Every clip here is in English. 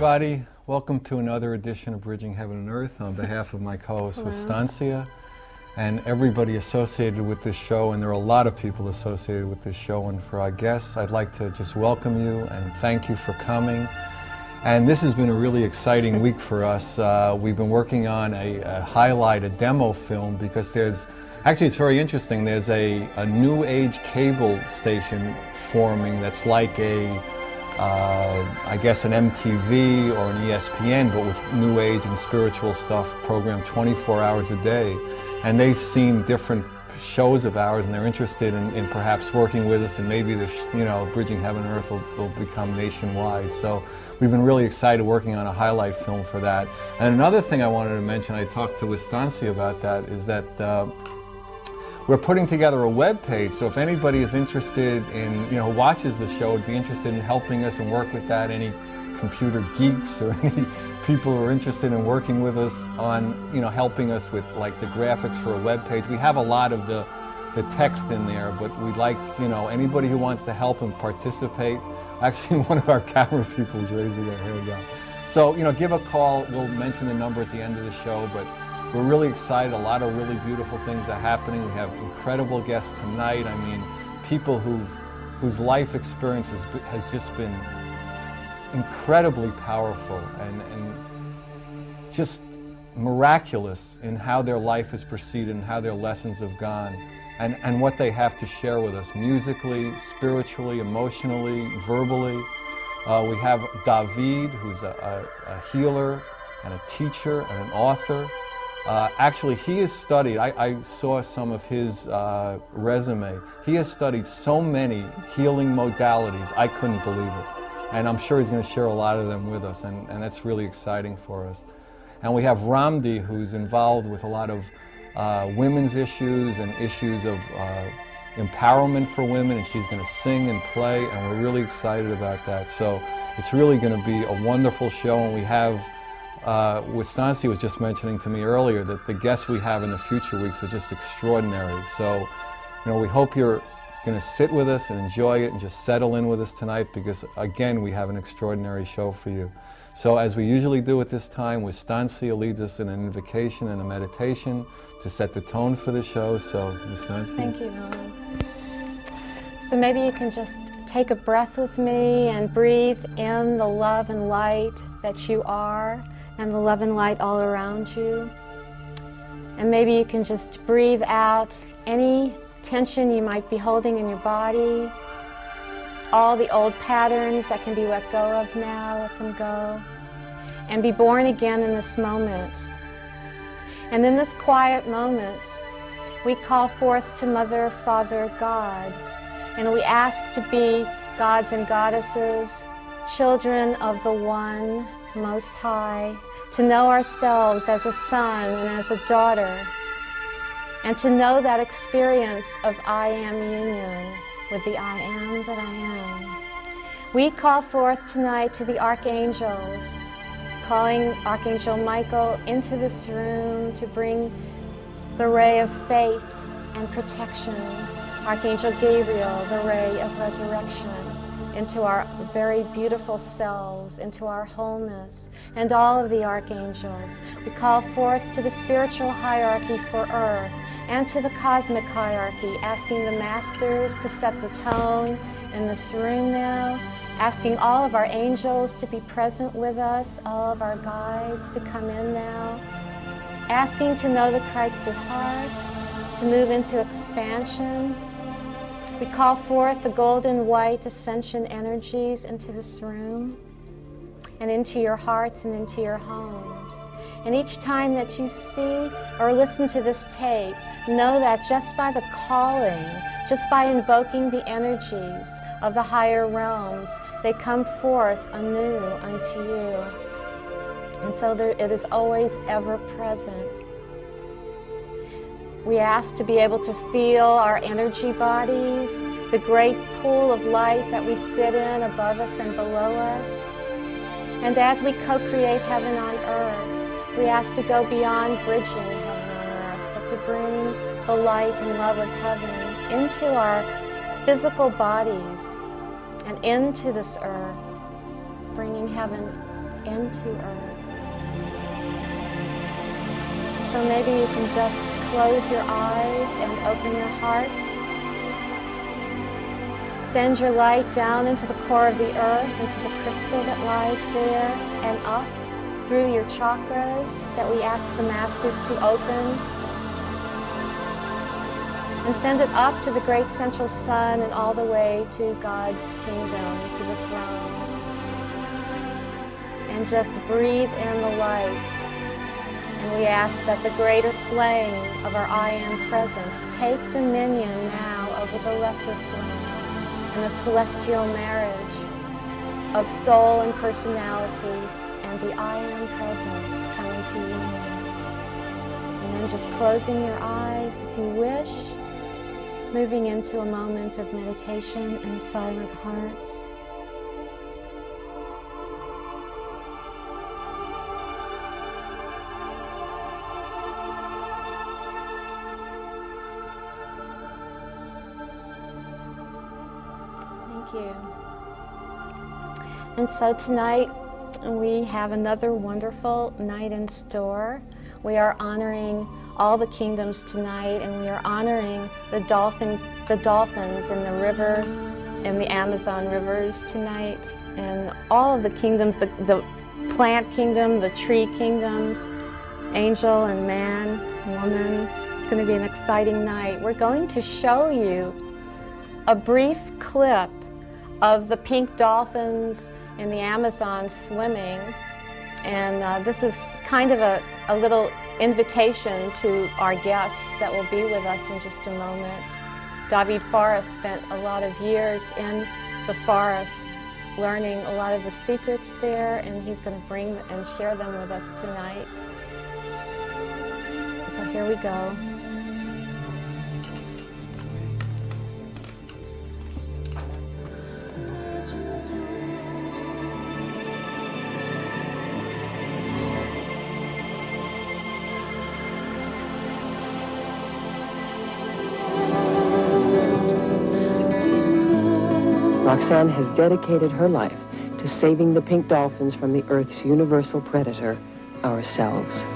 everybody. Welcome to another edition of Bridging Heaven and Earth on behalf of my co-host Estancia and everybody associated with this show, and there are a lot of people associated with this show, and for our guests, I'd like to just welcome you and thank you for coming. And this has been a really exciting week for us. We've been working on a demo film, because actually it's very interesting, there's a new age cable station forming that's like I guess an MTV or an ESPN, but with new age and spiritual stuff programmed 24 hours a day. And they've seen different shows of ours, and they're interested in perhaps working with us, and maybe this, Bridging Heaven and Earth will become nationwide. So we've been really excited working on a highlight film for that. And another thing I wanted to mention, I talked to Estancia about that, is that we're putting together a web page, so if anybody is interested in, who watches the show, would be interested in helping us and work with that, any computer geeks or any people who are interested in working with us on, helping us with like the graphics for a web page. We have a lot of the text in there, but we'd like, anybody who wants to help and participate. Actually, one of our camera people is raising their hand up. So, give a call. We'll mention the number at the end of the show, but we're really excited. A lot of really beautiful things are happening. We have incredible guests tonight. I mean, people whose life experience has just been incredibly powerful and just miraculous in how their life has proceeded and how their lessons have gone, and what they have to share with us musically, spiritually, emotionally, verbally. We have DaVeed, who's a healer and a teacher and an author. Actually, he has studied, I saw some of his resume. He has studied so many healing modalities, I couldn't believe it. And I'm sure he's going to share a lot of them with us, and that's really exciting for us. And we have Ramde, who's involved with a lot of women's issues and issues of empowerment for women, and she's going to sing and play, and we're really excited about that. So it's really going to be a wonderful show, and we have Estancia was just mentioning to me earlier that the guests we have in the future weeks are just extraordinary. So, we hope you're going to sit with us and enjoy it and just settle in with us tonight, because again, we have an extraordinary show for you. So as we usually do at this time, Estancia leads us in an invocation and a meditation to set the tone for the show. So, Estancia. Thank you, Ron. So maybe you can just take a breath with me and breathe in the love and light that you are, and the love and light all around you. And maybe you can just breathe out any tension you might be holding in your body, all the old patterns that can be let go of now, let them go, and be born again in this moment. And in this quiet moment, we call forth to Mother, Father, God, and we ask to be gods and goddesses, children of the One Most High, to know ourselves as a son and as a daughter, and to know that experience of I am union with the I am that I am. We call forth tonight to the archangels, calling Archangel Michael into this room to bring the ray of faith and protection, Archangel Gabriel, the ray of resurrection, into our very beautiful selves, into our wholeness, and all of the archangels. We call forth to the spiritual hierarchy for Earth and to the cosmic hierarchy, asking the masters to set the tone in this room now, asking all of our angels to be present with us, all of our guides to come in now, asking to know the Christ of heart, to move into expansion. We call forth the golden white ascension energies into this room and into your hearts and into your homes. And each time that you see or listen to this tape, know that just by the calling, just by invoking the energies of the higher realms, they come forth anew unto you. And so it is always ever present. We ask to be able to feel our energy bodies, the great pool of light that we sit in above us and below us. And as we co-create heaven on earth, we ask to go beyond bridging heaven on earth, but to bring the light and love of heaven into our physical bodies and into this earth, bringing heaven into Earth. So maybe you can just close your eyes and open your hearts. Send your light down into the core of the earth, into the crystal that lies there, and up through your chakras that we ask the masters to open. And send it up to the great central sun and all the way to God's kingdom, to the throne. And just breathe in the light. And we ask that the greater flame of our I Am presence take dominion now over the lesser flame and the celestial marriage of soul and personality and the I Am presence come into union. And then just closing your eyes if you wish, moving into a moment of meditation and a silent heart. You. And so tonight we have another wonderful night in store. We are honoring all the kingdoms tonight, and we are honoring the dolphins in the rivers, in the Amazon rivers tonight, and all of the kingdoms, the plant kingdom, the tree kingdoms, angel and man, woman. It's going to be an exciting night. We're going to show you a brief clip of the pink dolphins in the Amazon swimming. And this is kind of a little invitation to our guests that will be with us in just a moment. DaVeed Forrest spent a lot of years in the forest learning a lot of the secrets there, and he's going to bring and share them with us tonight. So here we go. Roxanne has dedicated her life to saving the pink dolphins from the Earth's universal predator, ourselves.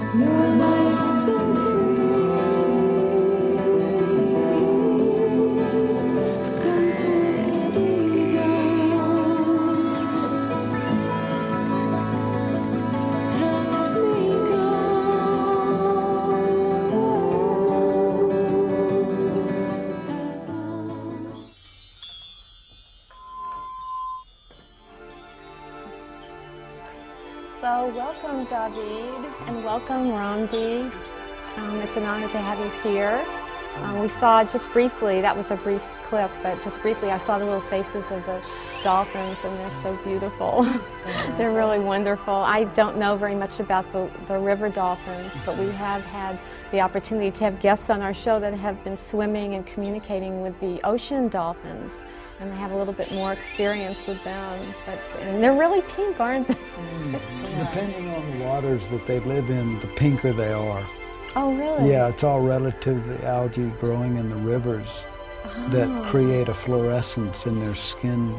So welcome, DaVeed, and welcome, Ramde. It's an honor to have you here. We saw just briefly, that was a brief clip, but just briefly I saw the little faces of the dolphins, and they're so beautiful. They're really wonderful. I don't know very much about the river dolphins, but we have had the opportunity to have guests on our show that have been swimming and communicating with the ocean dolphins. And they have a little bit more experience with them. And they're really pink, aren't they? Depending on the waters that they live in, the pinker they are. Oh, really? Yeah, it's all relative to the algae growing in the rivers that create a fluorescence in their skin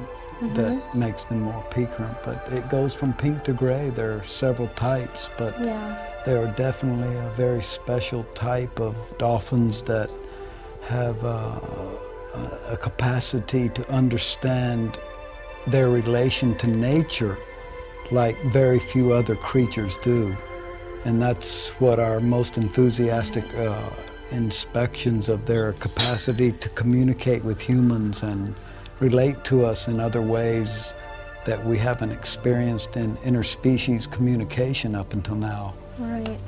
that makes them more piquant. But it goes from pink to gray. There are several types, but they are definitely a very special type of dolphins that have a capacity to understand their relation to nature like very few other creatures do. And that's what our most enthusiastic inspections of their capacity to communicate with humans and relate to us in other ways that we haven't experienced in interspecies communication up until now. Right.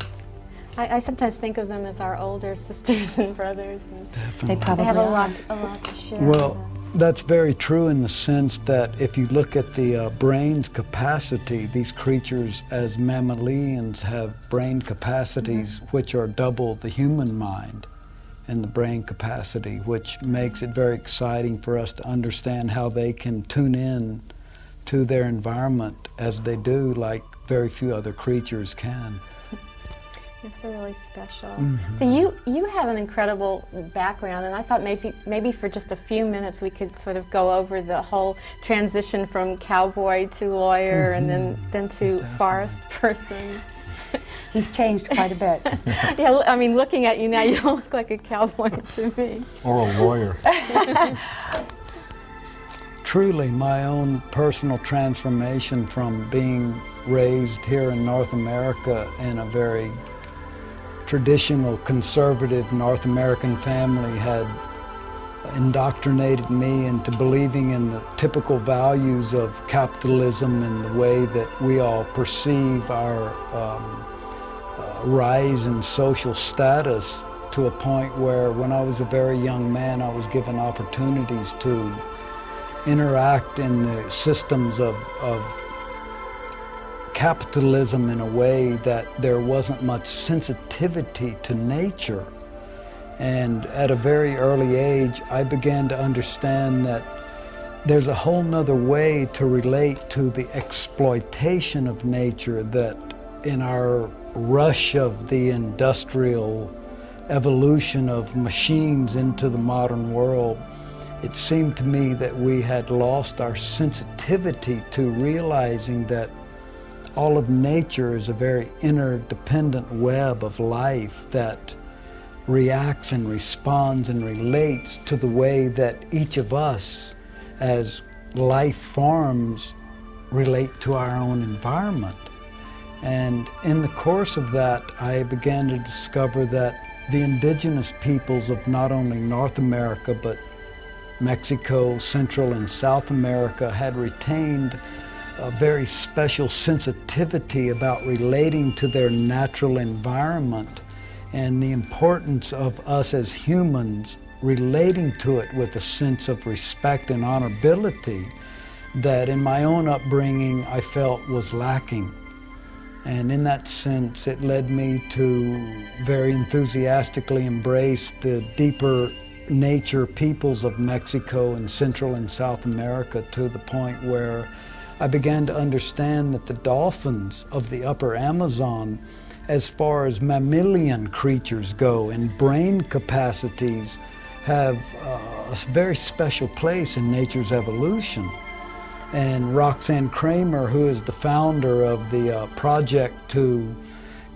I sometimes think of them as our older sisters and brothers. And Definitely. they have a lot to share Well, with us. that's very true in the sense that if you look at the brain's capacity, these creatures as mammalians have brain capacities which are double the human mind and the brain capacity, which makes it very exciting for us to understand how they can tune in to their environment as they do, like very few other creatures can. It's really special. Mm-hmm. So you have an incredible background, and I thought maybe for just a few minutes we could sort of go over the whole transition from cowboy to lawyer, and then to forest person. He's changed quite a bit. Yeah, I mean, looking at you now, you don't look like a cowboy to me. Or a lawyer. Truly, my own personal transformation from being raised here in North America in a very traditional, conservative North American family had indoctrinated me into believing in the typical values of capitalism and the way that we all perceive our rise in social status, to a point where when I was a very young man I was given opportunities to interact in the systems of capitalism in a way that there wasn't much sensitivity to nature. And at a very early age, I began to understand that there's a whole nother way to relate to the exploitation of nature, that in our rush of the industrial evolution of machines into the modern world, it seemed to me that we had lost our sensitivity to realizing that all of nature is a very interdependent web of life that reacts and responds and relates to the way that each of us as life forms relate to our own environment. And in the course of that, I began to discover that the indigenous peoples of not only North America, but Mexico, Central and South America had retained a very special sensitivity about relating to their natural environment, and the importance of us as humans relating to it with a sense of respect and honorability that in my own upbringing I felt was lacking. And in that sense, it led me to very enthusiastically embrace the deeper nature peoples of Mexico and Central and South America, to the point where I began to understand that the dolphins of the upper Amazon, as far as mammalian creatures go and brain capacities, have a very special place in nature's evolution. And Roxanne Kramer, who is the founder of the project to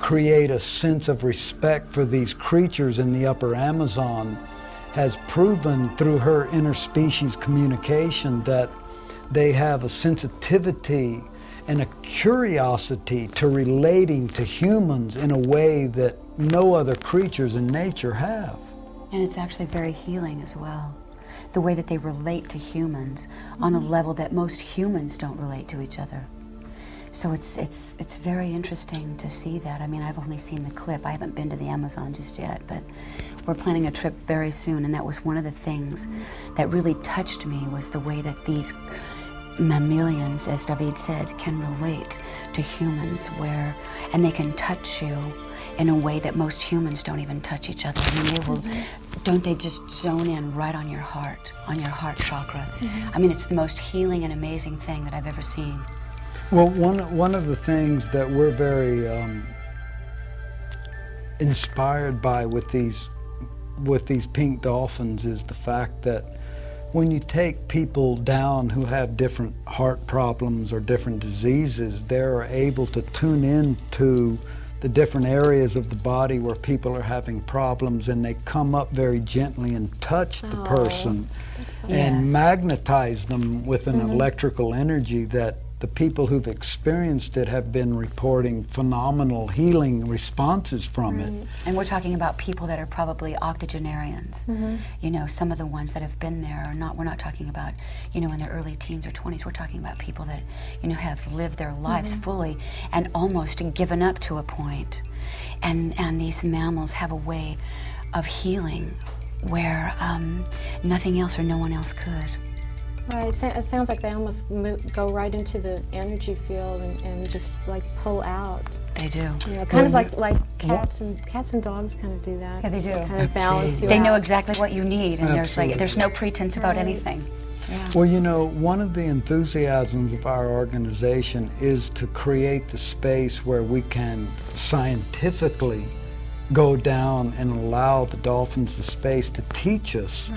create a sense of respect for these creatures in the upper Amazon, has proven through her interspecies communication that they have a sensitivity and a curiosity to relating to humans in a way that no other creatures in nature have. And it's actually very healing as well. The way that they relate to humans on a level that most humans don't relate to each other. So it's very interesting to see that. I mean, I've only seen the clip. I haven't been to the Amazon just yet, but we're planning a trip very soon, and that was one of the things that really touched me, was the way that these mammalians, as DaVeed said, can relate to humans, and they can touch you in a way that most humans don't even touch each other. I mean, they will, don't they just zone in right on your heart chakra? I mean, it's the most healing and amazing thing that I've ever seen. Well, one of the things that we're very inspired by with these pink dolphins is the fact that when you take people down who have different heart problems or different diseases, they're able to tune in to the different areas of the body where people are having problems, and they come up very gently and touch the person and magnetize them with an electrical energy that the people who've experienced it have been reporting phenomenal healing responses from it. And we're talking about people that are probably octogenarians. You know, some of the ones that have been there are not, we're not talking about, you know, in their early teens or 20s. We're talking about people that, you know, have lived their lives fully and almost given up to a point. And these mammals have a way of healing where nothing else or no one else could. Right, it sounds like they almost go right into the energy field and just like pull out. They do. You know, kind of like cats and dogs kind of do that. Yeah, they do. Kind of balance you They out. know exactly what you need, and there's no pretense about anything. Yeah. Well, you know, one of the enthusiasms of our organization is to create the space where we can scientifically go down and allow the dolphins the space to teach us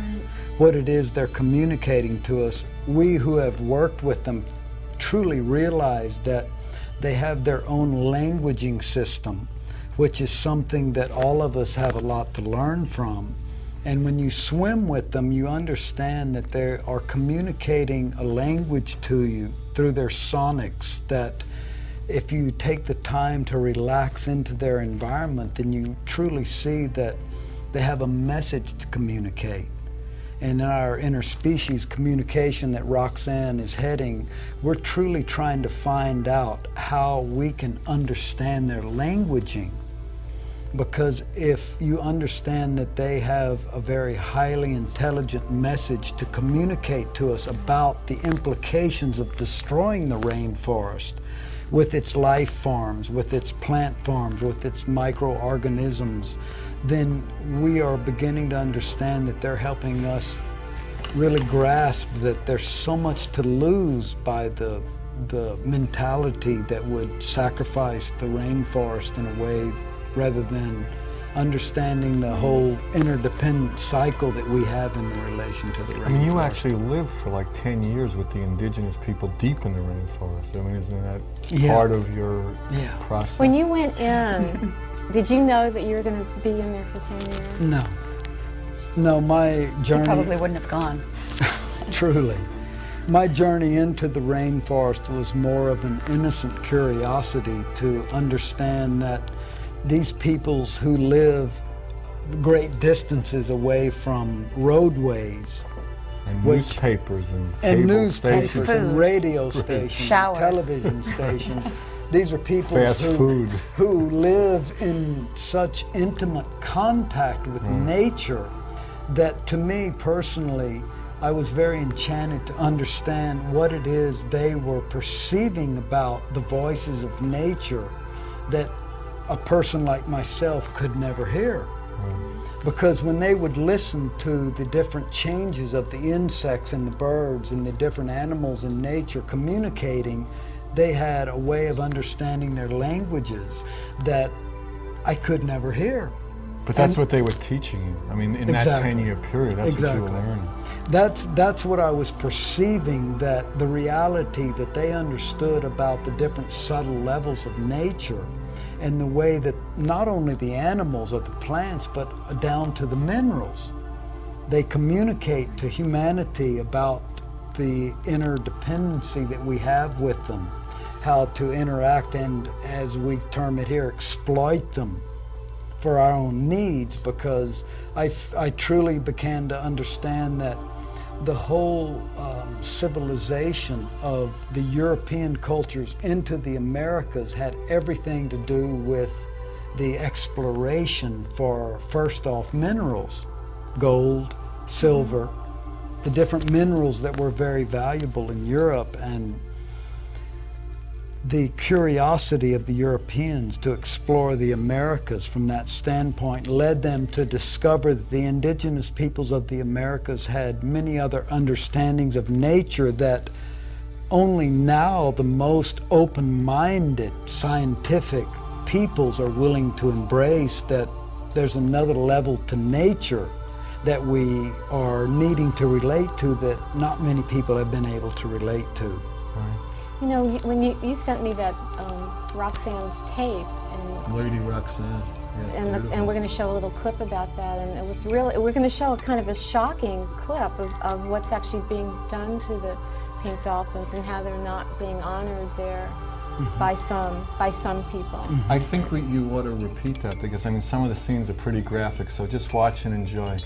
what it is they're communicating to us. We who have worked with them truly realize that they have their own languaging system, which is something that all of us have a lot to learn from. And when you swim with them, you understand that they are communicating a language to you through their sonics, that if you take the time to relax into their environment, then you truly see that they have a message to communicate. And in our interspecies communication that Roxanne is heading, we're truly trying to find out how we can understand their languaging. Because if you understand that they have a very highly intelligent message to communicate to us about the implications of destroying the rainforest with its life forms, with its plant forms, with its microorganisms, then we are beginning to understand that they're helping us really grasp that there's so much to lose by the mentality that would sacrifice the rainforest in a way, rather than understanding the whole interdependent cycle that we have in the relation to the rainforest. I mean, you actually lived for like 10 years with the indigenous people deep in the rainforest. I mean, isn't that part of your process? When you went in, did you know that you were going to be in there for 10 years? No. No, my journey... You probably wouldn't have gone. Truly. My journey into the rainforest was more of an innocent curiosity to understand that these peoples who live great distances away from roadways, and newspapers and cable stations and radio stations, showers, television stations. These are people who live in such intimate contact with nature that, to me personally, I was very enchanted to understand what it is they were perceiving about the voices of nature that a person like myself could never hear. Because when they would listen to the different changes of the insects and the birds and the different animals in nature communicating, they had a way of understanding their languages that I could never hear. But that's what they were teaching you. I mean, in that 10-year period, that's what you were learning. That's what I was perceiving, that the reality that they understood about the different subtle levels of nature, and the way that not only the animals or the plants, but down to the minerals, they communicate to humanity about the interdependency that we have with them, how to interact and, as we term it here, exploit them for our own needs, because I truly began to understand that the whole civilization of the European cultures into the Americas had everything to do with the exploration for, first off, minerals, gold, silver, the different minerals that were very valuable in Europe, and the curiosity of the Europeans to explore the Americas from that standpoint led them to discover that the indigenous peoples of the Americas had many other understandings of nature that only now the most open-minded scientific peoples are willing to embrace, that there's another level to nature that we are needing to relate to that not many people have been able to relate to. Right. You know, when you sent me that Roxanne's tape, and Lady Roxanne, yes, and we're going to show a little clip about that, and it was really, we're going to show a kind of a shocking clip of what's actually being done to the pink dolphins and how they're not being honored there by some people. I think you ought to repeat that, because I mean some of the scenes are pretty graphic, so just watch and enjoy.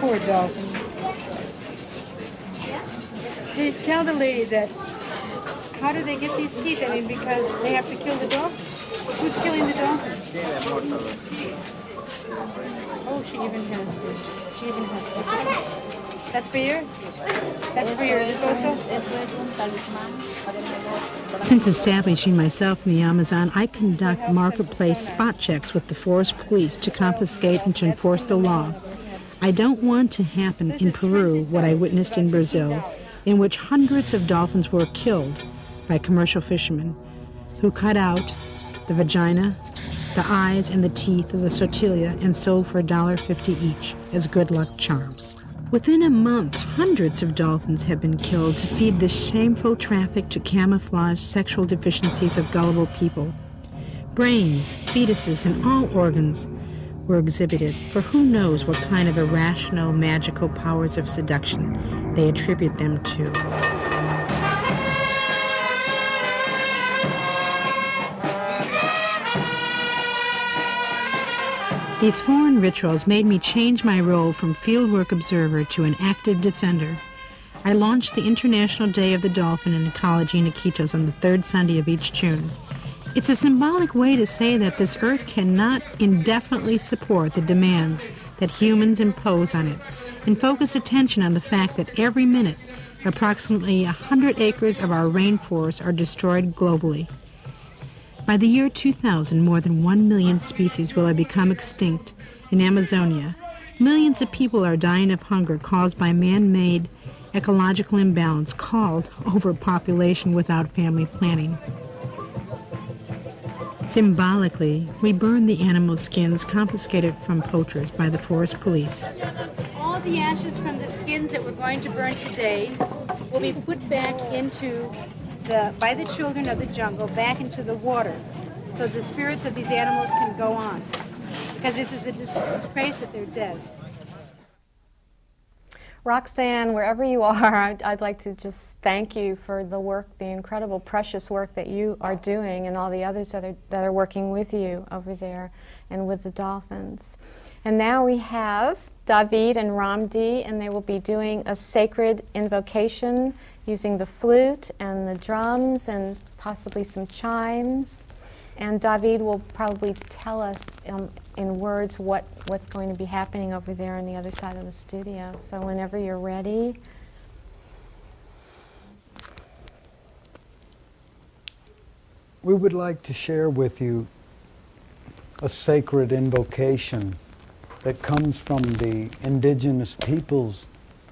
Poor dolphin. Tell the lady that, how do they get these teeth? I mean, because they have to kill the dolphin? Who's killing the dolphin? Oh, she even has this. That's for you? That's for your disposal? Since establishing myself in the Amazon, I conduct marketplace spot checks with the Forrest police to confiscate and to enforce the law. I don't want to happen in Peru what I witnessed in Brazil, in which hundreds of dolphins were killed by commercial fishermen who cut out the vagina, the eyes, and the teeth of the sotilia and sold for $1.50 each as good luck charms. Within a month, hundreds of dolphins have been killed to feed this shameful traffic to camouflage sexual deficiencies of gullible people. Brains, fetuses, and all organs were exhibited, for who knows what kind of irrational, magical powers of seduction they attribute them to. These foreign rituals made me change my role from fieldwork observer to an active defender. I launched the International Day of the Dolphin in Ecology in Iquitos on the third Sunday of each June. It's a symbolic way to say that this earth cannot indefinitely support the demands that humans impose on it, and focus attention on the fact that every minute, approximately 100 acres of our rainforests are destroyed globally. By the year 2000, more than 1 million species will have become extinct in Amazonia. Millions of people are dying of hunger caused by man-made ecological imbalance called overpopulation without family planning. Symbolically, we burn the animal skins confiscated from poachers by the Forest Police. All the ashes from the skins that we're going to burn today will be put back into by the children of the jungle back into the water, so the spirits of these animals can go on, because this is a disgrace that they're dead. Roxanne, wherever you are, I'd like to just thank you for the work, the incredible, precious work that you are doing, and all the others that are working with you over there and with the dolphins. And now we have DaVeed and Ramde, and they will be doing a sacred invocation using the flute and the drums and possibly some chimes. And DaVeed will probably tell us in words what's going to be happening over there on the other side of the studio. So whenever you're ready. We would like to share with you a sacred invocation that comes from the indigenous peoples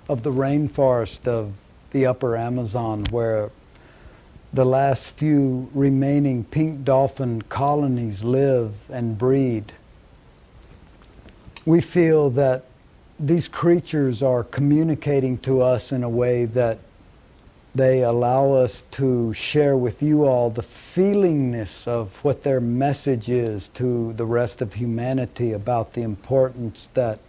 of the rainforest of the upper Amazon, where the last few remaining pink dolphin colonies live and breed. We feel that these creatures are communicating to us in a way that they allow us to share with you all the feelingness of what their message is to the rest of humanity about the importance that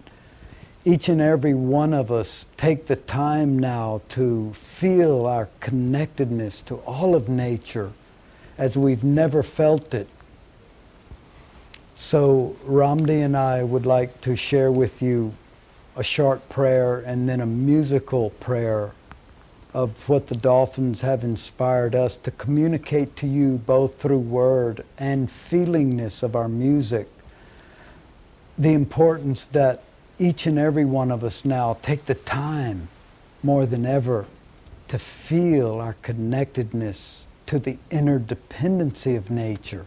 each and every one of us take the time now to feel our connectedness to all of nature as we've never felt it. So Ramde and I would like to share with you a short prayer and then a musical prayer of what the dolphins have inspired us to communicate to you both through word and feelingness of our music. The importance that each and every one of us now take the time more than ever to feel our connectedness to the interdependency of nature.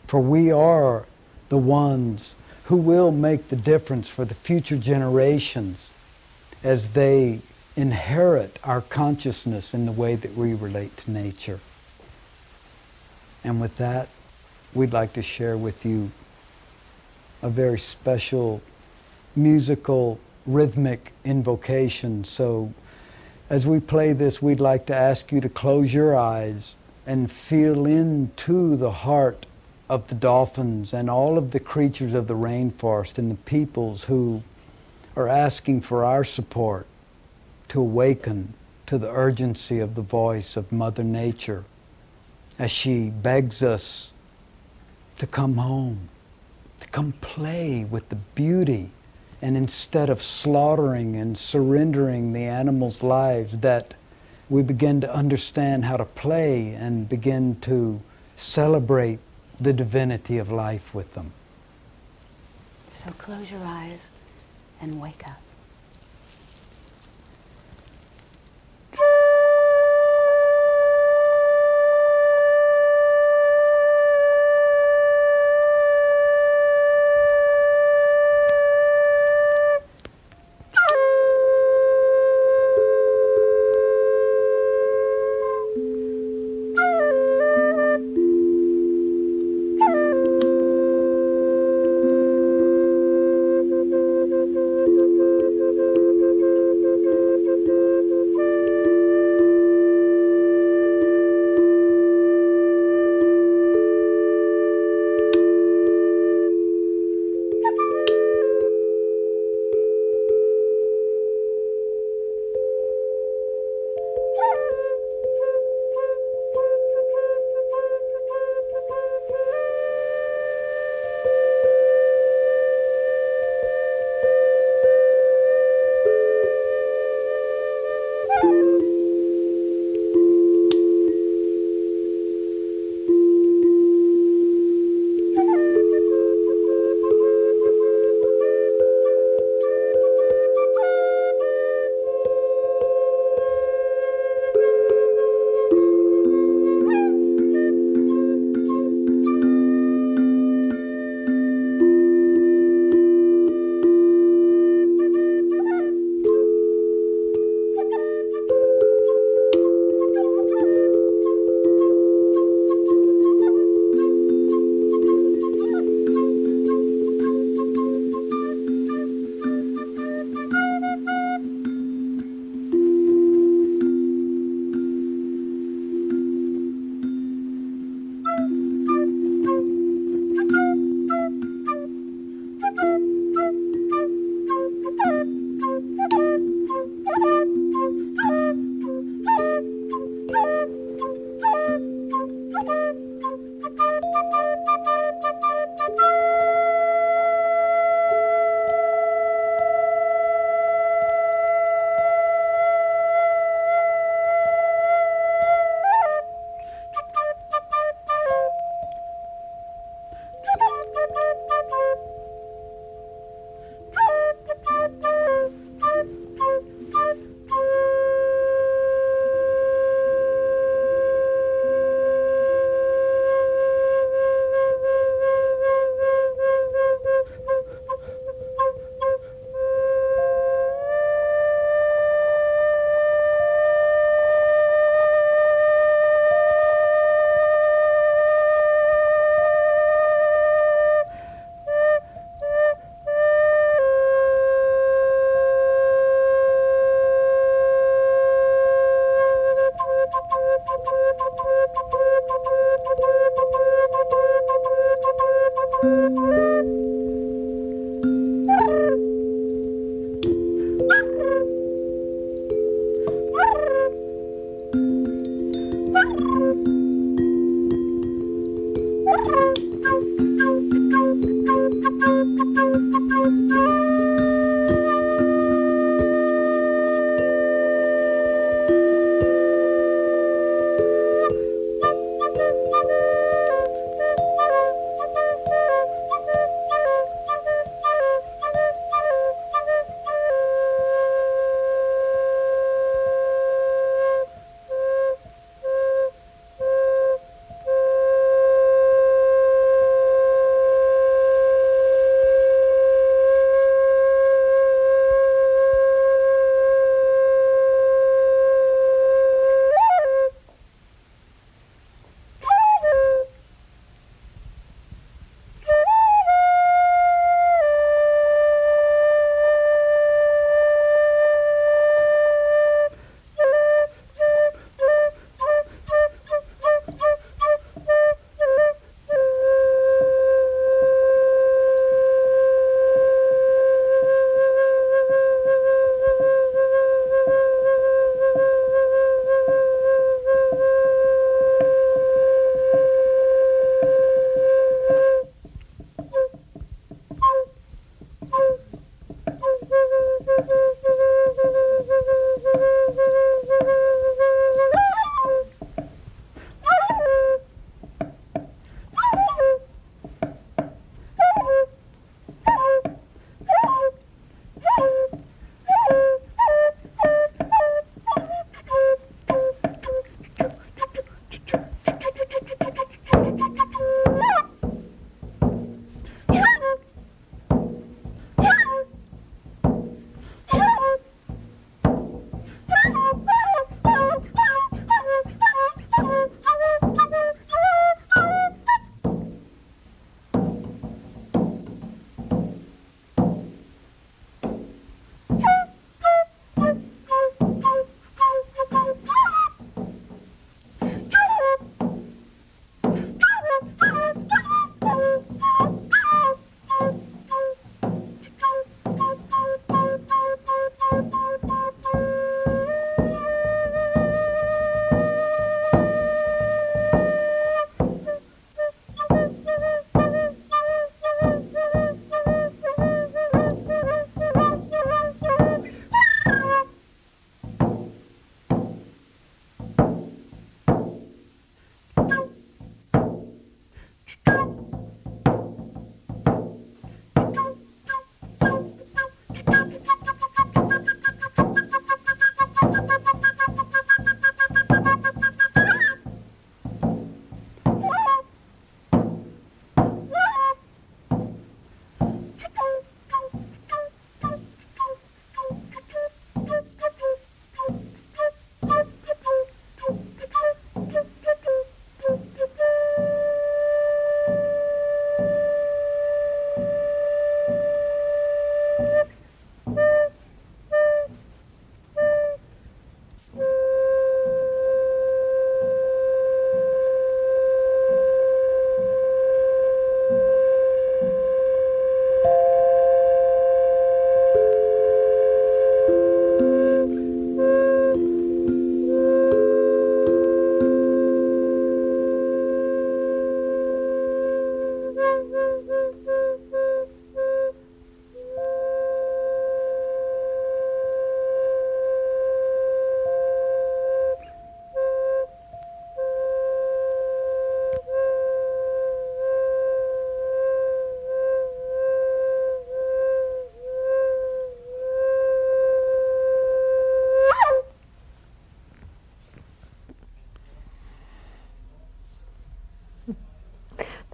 For we are the ones who will make the difference for the future generations as they inherit our consciousness in the way that we relate to nature. And with that, we'd like to share with you a very special musical, rhythmic invocation. So as we play this, we'd like to ask you to close your eyes and feel into the heart of the dolphins and all of the creatures of the rainforest and the peoples who are asking for our support to awaken to the urgency of the voice of Mother Nature as she begs us to come home, to come play with the beauty, and instead of slaughtering and surrendering the animals' lives, that we begin to understand how to play and begin to celebrate the divinity of life with them. So close your eyes and wake up.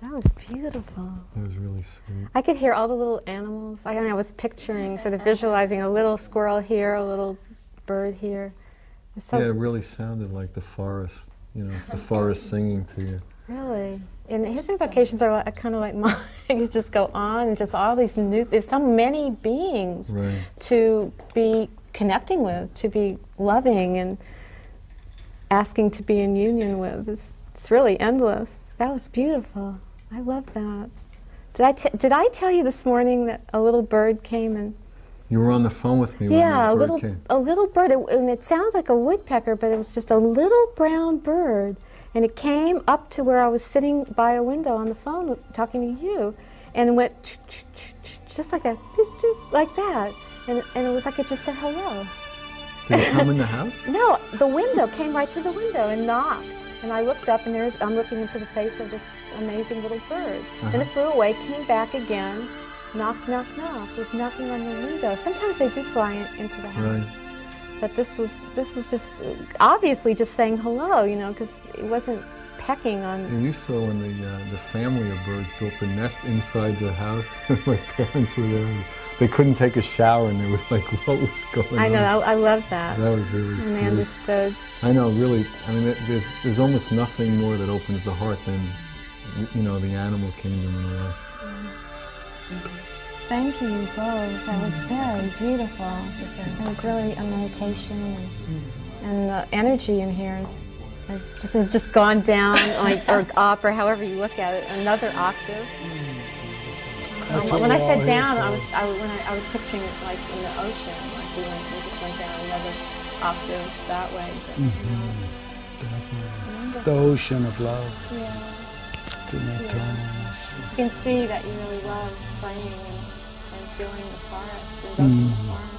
That was beautiful. It was really sweet. I could hear all the little animals. I was picturing, sort of visualizing a little squirrel here, a little bird here. So Yeah, it really sounded like the forest. You know, it's the forest singing to you. really. And his invocations are kind of like mine. You just go on and just all these new, there's so many beings Right. to be connecting with, to be loving and asking to be in union with. It's really endless. That was beautiful. I love that. Did I tell you this morning that a little bird came and... You were on the phone with me when Yeah, the bird came. a little bird, and it sounds like a woodpecker, but it was just a little brown bird. And it came up to where I was sitting by a window on the phone talking to you, and went just like a, like that. And it was like it just said hello. Did it come in the house? No, the window came right to the window and knocked. And I looked up, and I'm looking into the face of this amazing little bird. Then it flew away, came back again, knock, knock, knock. It was knocking on the window. Sometimes they do fly into the house. Right. But this was just obviously just saying hello, you know, because it wasn't pecking on. And you saw when the family of birds built a nest inside the house. My parents were there. And they couldn't take a shower, and they were like, "What was going on?" I know. I love that. That was really sweet. And they understood. I know, really. I mean, there's almost nothing more that opens the heart than, you know, the animal kingdom in a way. Thank you both. That was very beautiful. It was really a meditation, and the energy in here has just gone down, like, or up, or however you look at it, another octave. When I said down, I was picturing it like in the ocean, like we just went down another octave that way. But, Definitely. The ocean of love. Yeah. To eternalness. You can see that you really love playing and feeling the forest and building the forest.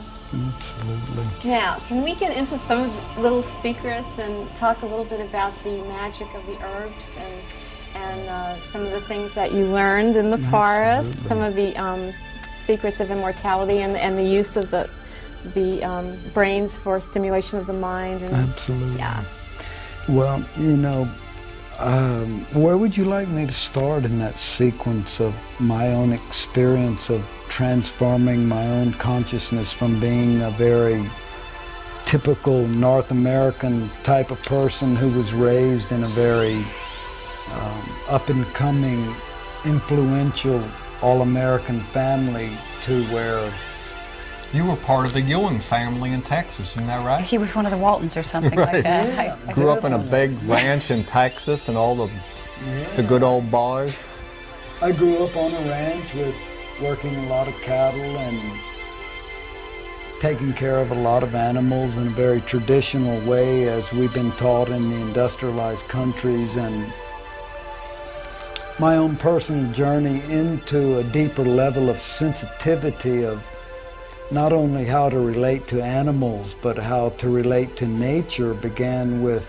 Absolutely. Now, can we get into some of the little secrets and talk a little bit about the magic of the herbs and some of the things that you learned in the forest, some of the secrets of immortality and the use of the brains for stimulation of the mind? And, Absolutely. Yeah. Well, you know, where would you like me to start in that sequence of my own experience of transforming my own consciousness from being a very typical North American type of person who was raised in a very up-and-coming, influential, all-American family to where... You were part of the Ewing family in Texas, isn't that right? He was one of the Waltons or something like that. I Grew up in a big ranch in Texas and all the good old boys. I grew up on a ranch with working a lot of cattle and taking care of a lot of animals in a very traditional way as we've been taught in the industrialized countries, and my own personal journey into a deeper level of sensitivity of not only how to relate to animals, but how to relate to nature began with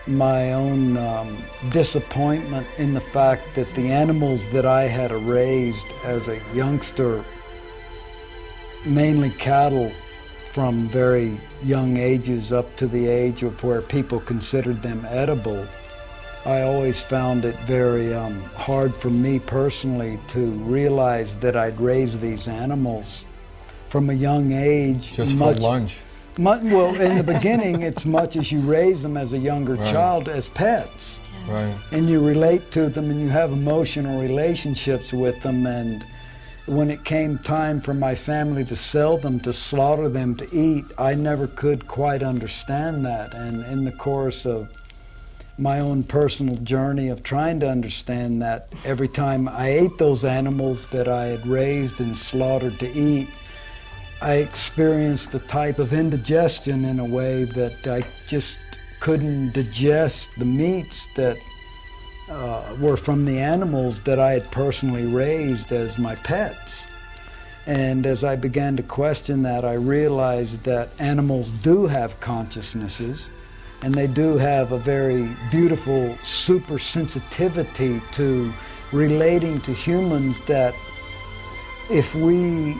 my own disappointment in the fact that the animals that I had raised as a youngster, mainly cattle from very young ages up to the age of where people considered them edible, I always found it very hard for me personally to realize that I'd raised these animals from a young age. Just for lunch. Well, in the beginning, it's much as you raise them as a younger child as pets. Right. And you relate to them and you have emotional relationships with them. And when it came time for my family to sell them, to slaughter them to eat, I never could quite understand that. And in the course of my own personal journey of trying to understand that, every time I ate those animals that I had raised and slaughtered to eat, I experienced a type of indigestion in a way that I just couldn't digest the meats that were from the animals that I had personally raised as my pets. And as I began to question that, I realized that animals do have consciousnesses, and they do have a very beautiful super sensitivity to relating to humans, that if we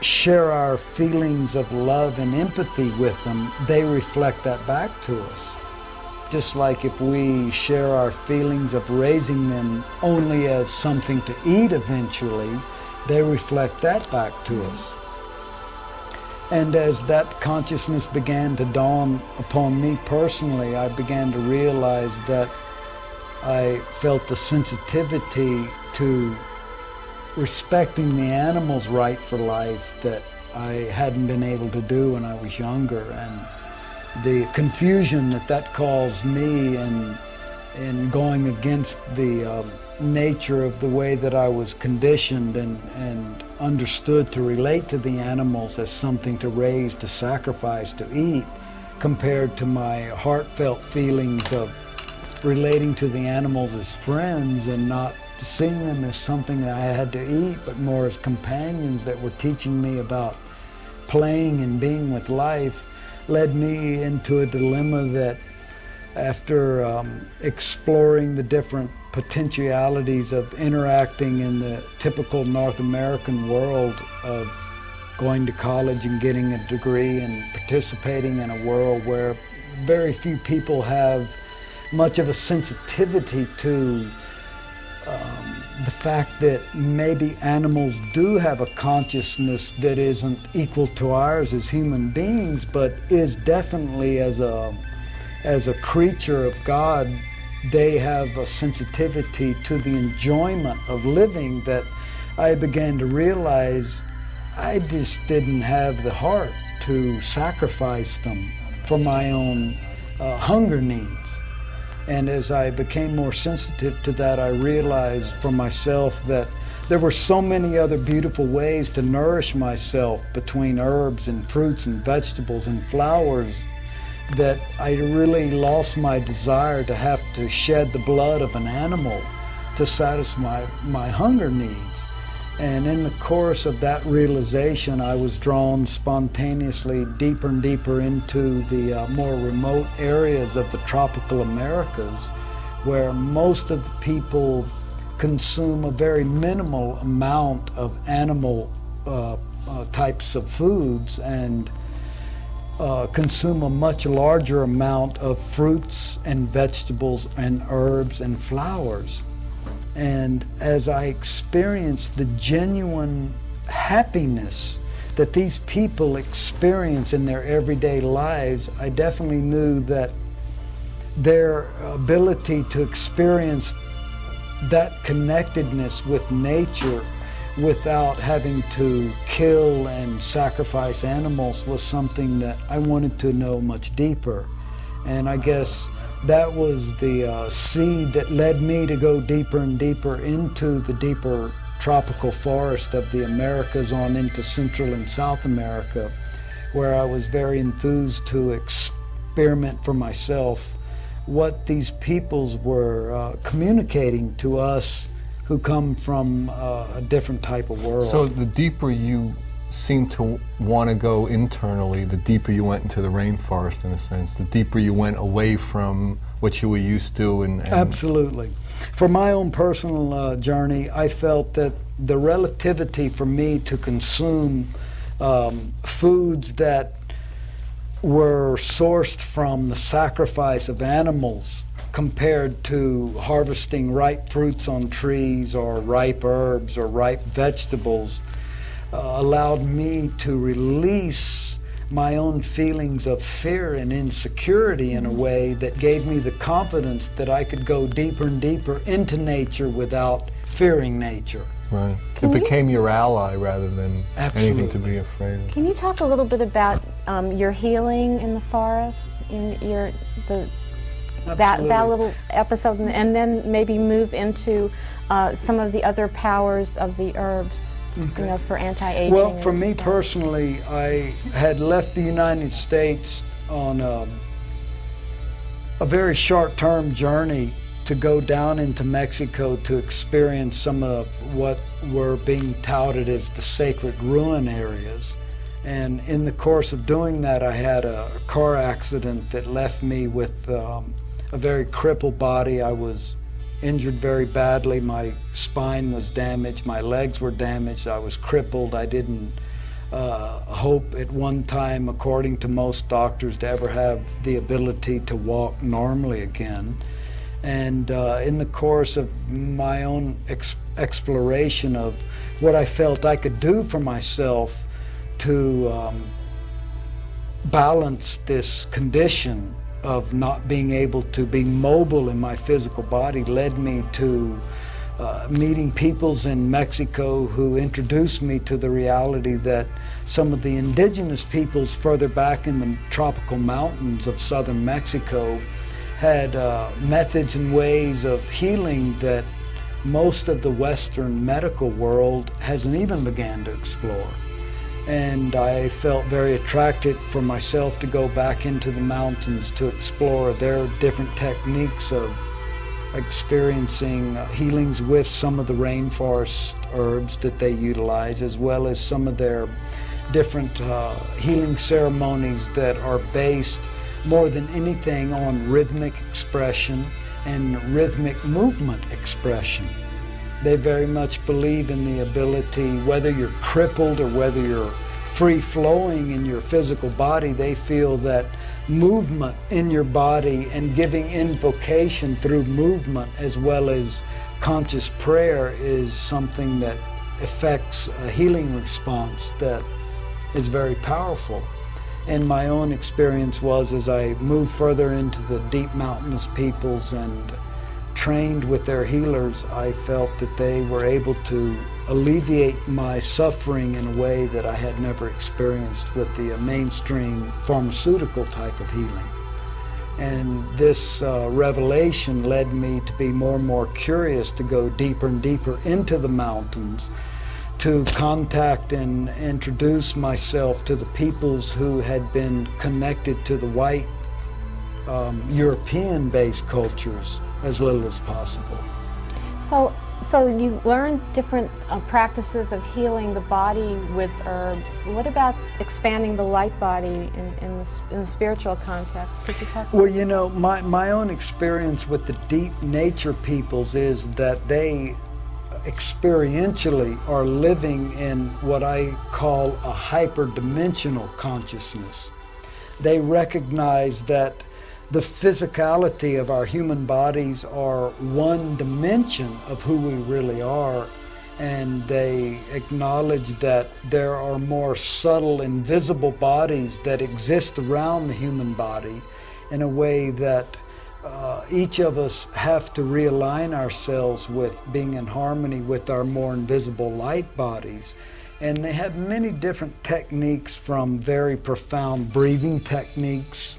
share our feelings of love and empathy with them, they reflect that back to us. just like if we share our feelings of raising them only as something to eat eventually, they reflect that back to us. And as that consciousness began to dawn upon me personally, I began to realize that I felt the sensitivity to respecting the animal's right for life that I hadn't been able to do when I was younger, and the confusion that caused me in going against the nature of the way that I was conditioned and understood to relate to the animals as something to raise, to sacrifice, to eat, compared to my heartfelt feelings of relating to the animals as friends and not seeing them as something that I had to eat, but more as companions that were teaching me about playing and being with life, led me into a dilemma that after exploring the different potentialities of interacting in the typical North American world of going to college and getting a degree and participating in a world where very few people have much of a sensitivity to the fact that maybe animals do have a consciousness that isn't equal to ours as human beings, but is definitely as a creature of God, they have a sensitivity to the enjoyment of living that I began to realize I just didn't have the heart to sacrifice them for my own hunger needs. And as I became more sensitive to that, I realized for myself that there were so many other beautiful ways to nourish myself between herbs and fruits and vegetables and flowers that I really lost my desire to have to shed the blood of an animal to satisfy my hunger needs. And in the course of that realization, I was drawn spontaneously deeper and deeper into the more remote areas of the tropical Americas, where most of the people consume a very minimal amount of animal types of foods and consume a much larger amount of fruits and vegetables and herbs and flowers. And as I experienced the genuine happiness that these people experience in their everyday lives, I definitely knew that their ability to experience that connectedness with nature without having to kill and sacrifice animals was something that I wanted to know much deeper. And I guess that was the seed that led me to go deeper and deeper into the deeper tropical forest of the Americas on into Central and South America, where I was very enthused to experiment for myself what these peoples were communicating to us who come from a different type of world. So the deeper you seem to want to go internally, the deeper you went into the rainforest, in a sense, the deeper you went away from what you were used to. And Absolutely. For my own personal journey, I felt that the relativity for me to consume foods that were sourced from the sacrifice of animals compared to harvesting ripe fruits on trees or ripe herbs or ripe vegetables allowed me to release my own feelings of fear and insecurity in a way that gave me the confidence that I could go deeper and deeper into nature without fearing nature. Right. It became your ally rather than anything to be afraid of. Can you talk a little bit about your healing in the forest, in that little episode, and then maybe move into some of the other powers of the herbs? Okay. You know, for anti-aging? Well, for me personally, I had left the United States on a very short-term journey to go down into Mexico to experience some of what were being touted as the sacred ruin areas. And in the course of doing that, I had a car accident that left me with a very crippled body. I was injured very badly. My spine was damaged, my legs were damaged, I was crippled. I didn't hope at one time, according to most doctors, to ever have the ability to walk normally again. And in the course of my own exploration of what I felt I could do for myself to balance this condition of not being able to be mobile in my physical body, led me to meeting peoples in Mexico who introduced me to the reality that some of the indigenous peoples further back in the tropical mountains of southern Mexico had methods and ways of healing that most of the Western medical world hasn't even began to explore. And I felt very attracted for myself to go back into the mountains to explore their different techniques of experiencing healings with some of the rainforest herbs that they utilize, as well as some of their different healing ceremonies that are based more than anything on rhythmic expression and rhythmic movement expression. They very much believe in the ability, whether you're crippled or whether you're free-flowing in your physical body, they feel that movement in your body and giving invocation through movement as well as conscious prayer is something that affects a healing response that is very powerful. And my own experience was, as I moved further into the deep mountainous peoples and trained with their healers, I felt that they were able to alleviate my suffering in a way that I had never experienced with the mainstream pharmaceutical type of healing. And this revelation led me to be more and more curious to go deeper and deeper into the mountains, to contact and introduce myself to the peoples who had been connected to the white European-based cultures as little as possible. So you learned different practices of healing the body with herbs. What about expanding the light body in the spiritual context? Could you talk about Well, you know, my own experience with the deep nature peoples is that they experientially are living in what I call a hyperdimensional consciousness. They recognize that the physicality of our human bodies are one dimension of who we really are, and they acknowledge that there are more subtle, invisible bodies that exist around the human body in a way that each of us have to realign ourselves with being in harmony with our more invisible light bodies. And they have many different techniques, from very profound breathing techniques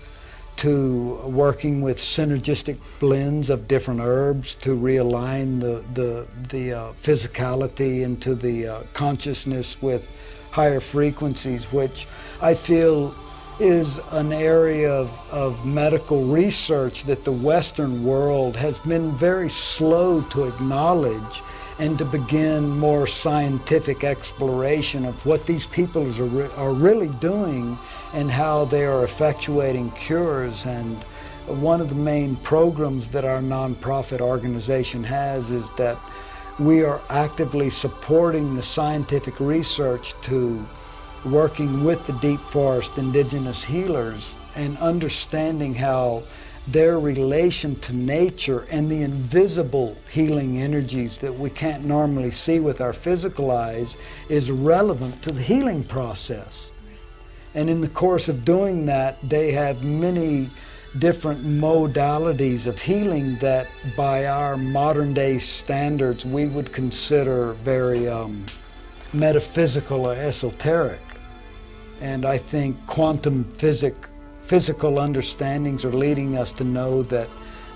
to working with synergistic blends of different herbs to realign the physicality into the consciousness with higher frequencies, which I feel is an area of medical research that the Western world has been very slow to acknowledge and to begin more scientific exploration of what these people are really doing and how they are effectuating cures. And one of the main programs that our nonprofit organization has is that we are actively supporting the scientific research to working with the deep forest indigenous healers and understanding how their relation to nature and the invisible healing energies that we can't normally see with our physical eyes is relevant to the healing process. And in the course of doing that, they have many different modalities of healing that by our modern day standards we would consider very metaphysical or esoteric. And I think quantum physical understandings are leading us to know that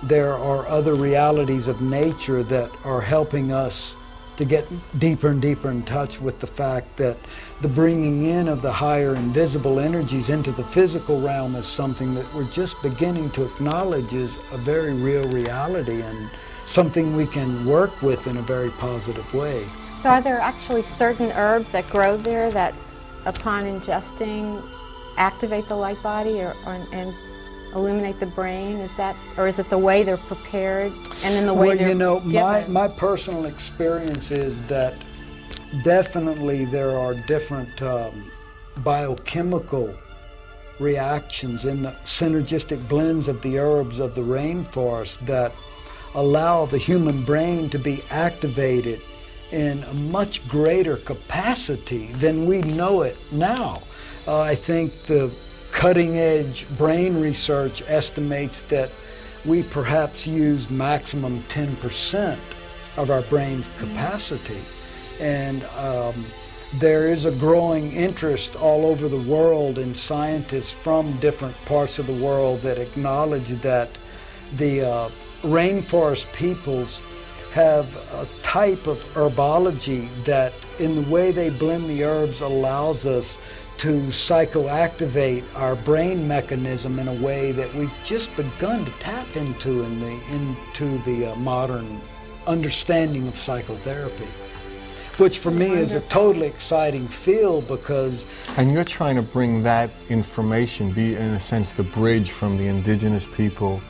there are other realities of nature that are helping us to get deeper and deeper in touch with the fact that the bringing in of the higher invisible energies into the physical realm is something that we're just beginning to acknowledge is a very real reality and something we can work with in a very positive way. So are there actually certain herbs that grow there that upon ingesting activate the light body and illuminate the brain? Is that, or is it the way they're prepared and in the way they're given? My personal experience is that definitely there are different biochemical reactions in the synergistic blends of the herbs of the rainforest that allow the human brain to be activated in a much greater capacity than we know it now. I think the cutting-edge brain research estimates that we perhaps use maximum 10% of our brain's capacity. And there is a growing interest all over the world in scientists from different parts of the world that acknowledge that the rainforest peoples have a type of herbology that, in the way they blend the herbs, allows us to psychoactivate our brain mechanism in a way that we've just begun to tap into in the modern understanding of psychotherapy, which for me is a totally exciting field because... And you're trying to bring that information, be in a sense the bridge from the indigenous people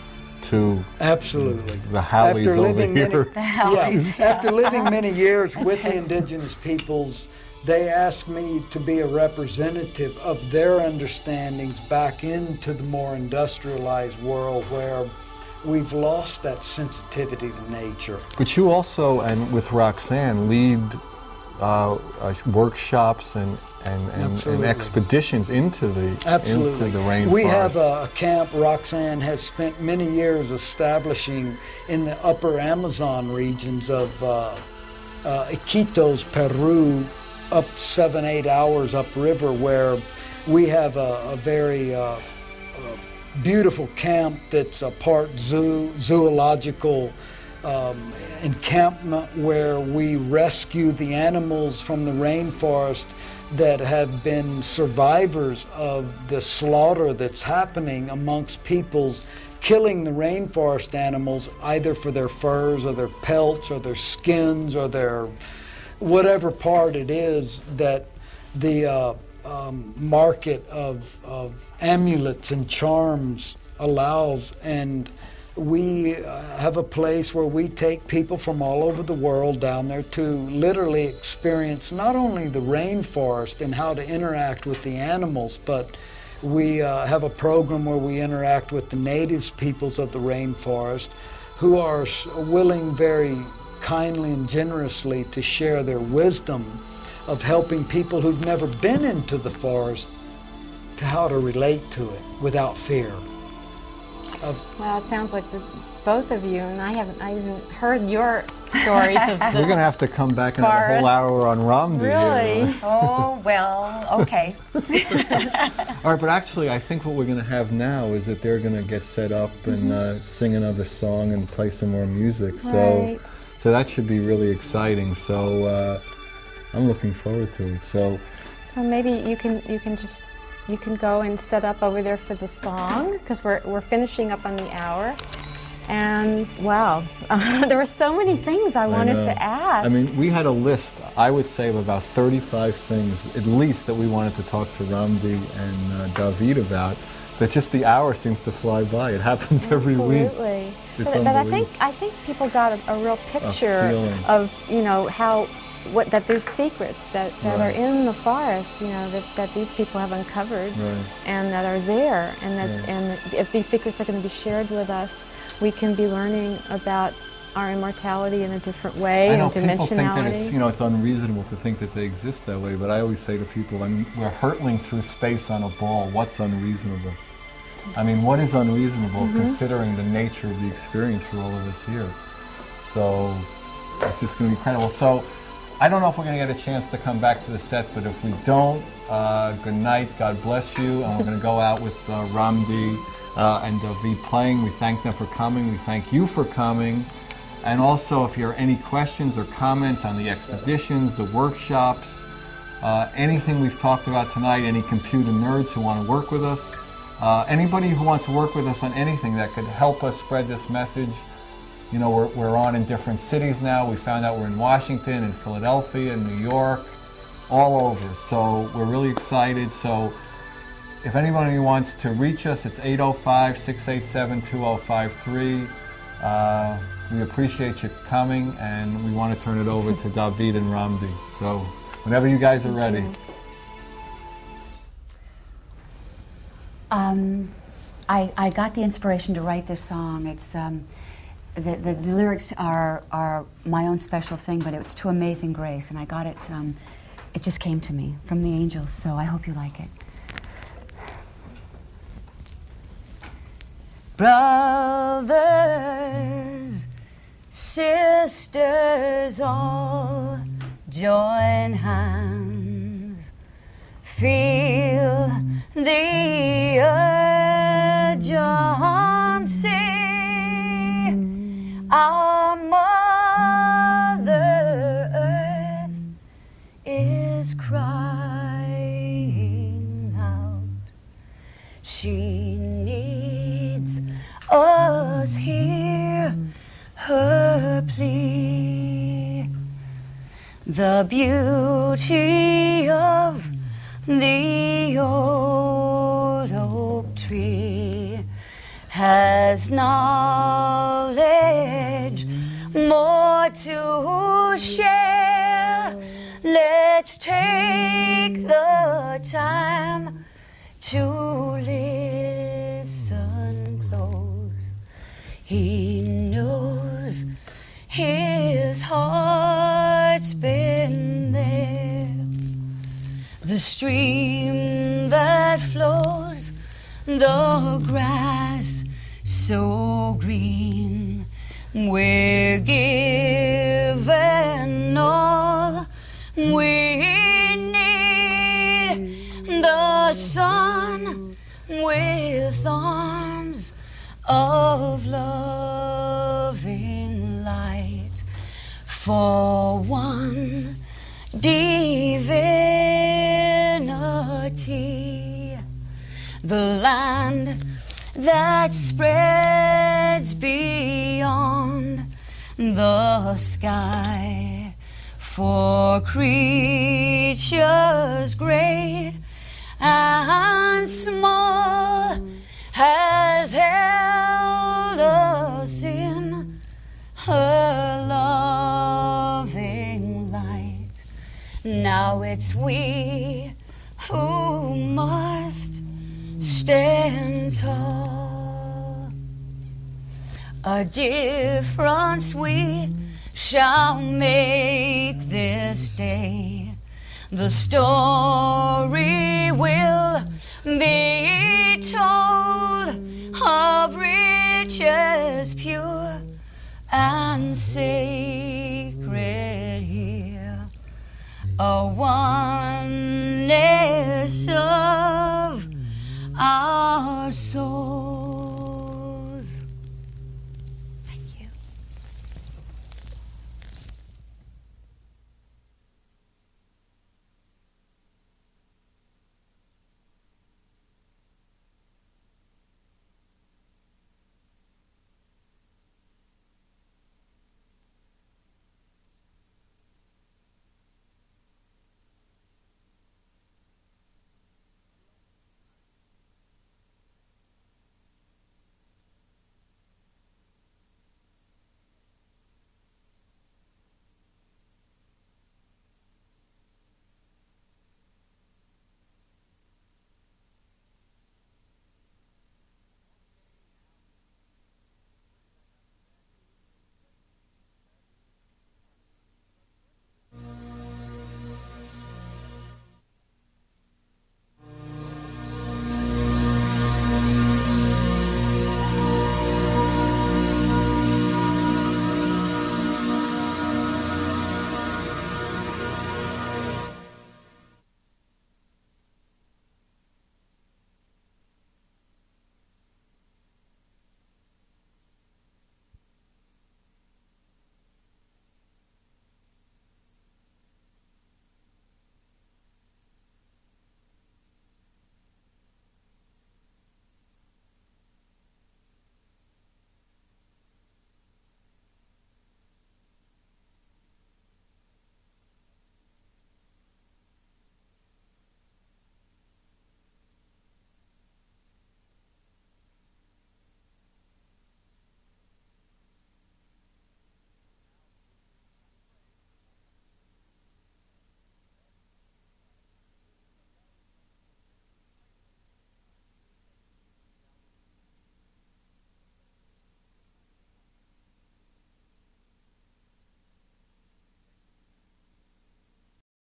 to absolutely the Howleys over here. After living many years with the indigenous peoples, they asked me to be a representative of their understandings back into the more industrialized world where we've lost that sensitivity to nature. But you also, and with Roxanne, lead workshops and expeditions into the rainforest. We have a camp Roxanne has spent many years establishing in the upper Amazon regions of Iquitos, Peru, up 7-8 hours upriver, where we have a very beautiful camp that's a part zoological encampment where we rescue the animals from the rainforest that have been survivors of the slaughter that's happening amongst peoples killing the rainforest animals either for their furs or their pelts or their skins or their whatever part it is that the market of amulets and charms allows. And we have a place where we take people from all over the world down there to literally experience not only the rainforest and how to interact with the animals, but we have a program where we interact with the native peoples of the rainforest who are willing very kindly and generously to share their wisdom of helping people who've never been into the forest to how to relate to it without fear. Well, it sounds like both of you, and I haven't heard your stories of the We're going to have to come back and have a whole hour on Ramde. Really? Here. Oh, well, okay. All right, but actually I think what we're going to have now is that they're going to get set up and sing another song and play some more music. Right. So that should be really exciting. So I'm looking forward to it. So maybe you can go and set up over there for the song, because we're finishing up on the hour. And wow, there were so many things I wanted to ask. I mean, we had a list, I would say, of about 35 things, at least, that we wanted to talk to Ramde and DaVeed about, but just the hour seems to fly by. It happens every week. Absolutely. It's But I think people got a real picture of, that there's secrets that are in the forest, that these people have uncovered and that are there, and that if these secrets are going to be shared with us, we can be learning about our immortality in a different way, and dimensionality. People think that it's unreasonable to think that they exist that way, but I always say to people, we're hurtling through space on a ball. What's unreasonable? I mean, what is unreasonable considering the nature of the experience for all of us here? So it's just going to be incredible. So I don't know if we're going to get a chance to come back to the set, but if we don't, good night, God bless you, and we're going to go out with Ramde and DaVeed playing. We thank them for coming. We thank you for coming. And also, if you have any questions or comments on the expeditions, the workshops, anything we've talked about tonight, any computer nerds who want to work with us, anybody who wants to work with us on anything that could help us spread this message. We're on in different cities now. We found out we're in Washington, in Philadelphia, in New York, all over. So we're really excited. So if anybody wants to reach us, it's 805-687-2053. We appreciate you coming, and we want to turn it over to DaVeed and Ramde. So whenever you guys are ready. I got the inspiration to write this song. It's the lyrics are my own special thing, but it's to Amazing Grace, and I got it. It just came to me from the angels, so I hope you like it. Brothers, sisters, all join hands. Feel the urgency. Our Mother Earth is crying out. She needs us, hear her plea. The beauty of the old oak tree has knowledge more to share. Let's take the time to listen close. He knows his heart's been there. The stream that flows, the grass so green, we're given all we need. The sun with arms of loving light for one divinity. The land that spreads beyond the sky for creatures great and small has held us in her loving light. Now it's we who must stand tall. A difference we shall make this day. The story will be told of riches pure and sacred here. A oneness of